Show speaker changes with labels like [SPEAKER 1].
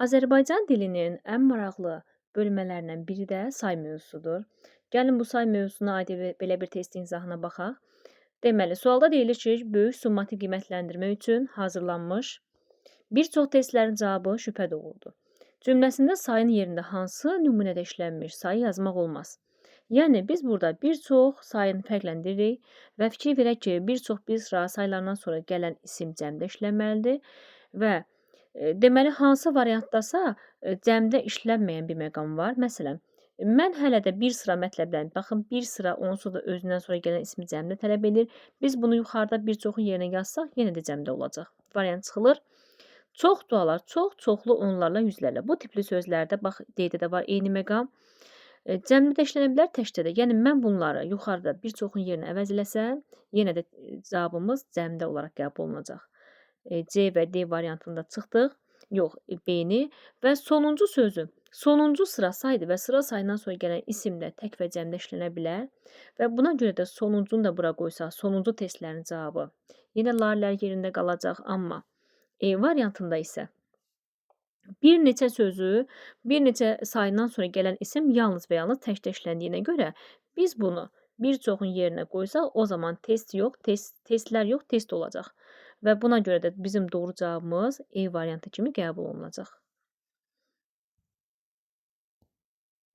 [SPEAKER 1] Azərbaycan dilinin ən maraqlı bölmələrindən biri də say mövzusudur. Gəlin bu say mövzusuna aid belə bir test izahına baxaq. Deməli, sualda deyilir ki, böyük summativ qiymətləndirmə üçün hazırlanmış bir çox testlərin cavabı şübhə doğurdu. Cümləsində sayın yerində hansı nümunədə işlənmiş sayı yazmaq olmaz. Yəni, biz burada bir çox sayını fərqləndiririk və fikir verək ki, bir çox bir sıra saylardan sonra gələn isim cəmdə işlənməlidir və deməli, hansı variantdasa cəmdə işlənməyən bir məqam var. Məsələn, mən hələ də bir sıra mətləblərini, baxın, bir sıra onsuz da özündən sonra gələn ismi cəmdə tələb edir. Biz bunu yuxarıda bir çoxun yerinə yazsaq, yenə də cəmdə olacaq. Variant çıxılır. Çox dualar, çoxlu onlarla, yüzlərlə. Bu tipli sözlərdə, bax, D-də də var eyni məqam. Cəmdə də işlənə bilər, təkdə də. Yəni, mən bunları yuxarıda bir çoxun yerinə əvəz eləsəm, yenə də cavabımız cəmdə olaraq qəbul olunacaq. C və D variantında çıxdıq. Yox, B-ni və sonuncu sözü. Sonuncu sıra saydır və sıra sayından sonra gələn isim də tək və cəmdə işlənə bilər və buna görə də sonuncunu da bura qoysaq, sonuncu testlərin cavabı yenə larlər yerində qalacaq, amma E variantında isə bir neçə sözü, bir neçə sayından sonra gələn isim yalnız və yalnız təkdə işləndiyinə görə biz bunu bir çoxun yerinə qoysaq, o zaman test yox, testlər yox, test olacaq. Və buna görə də bizim doğru cavabımız E variantı kimi qəbul olunacaq.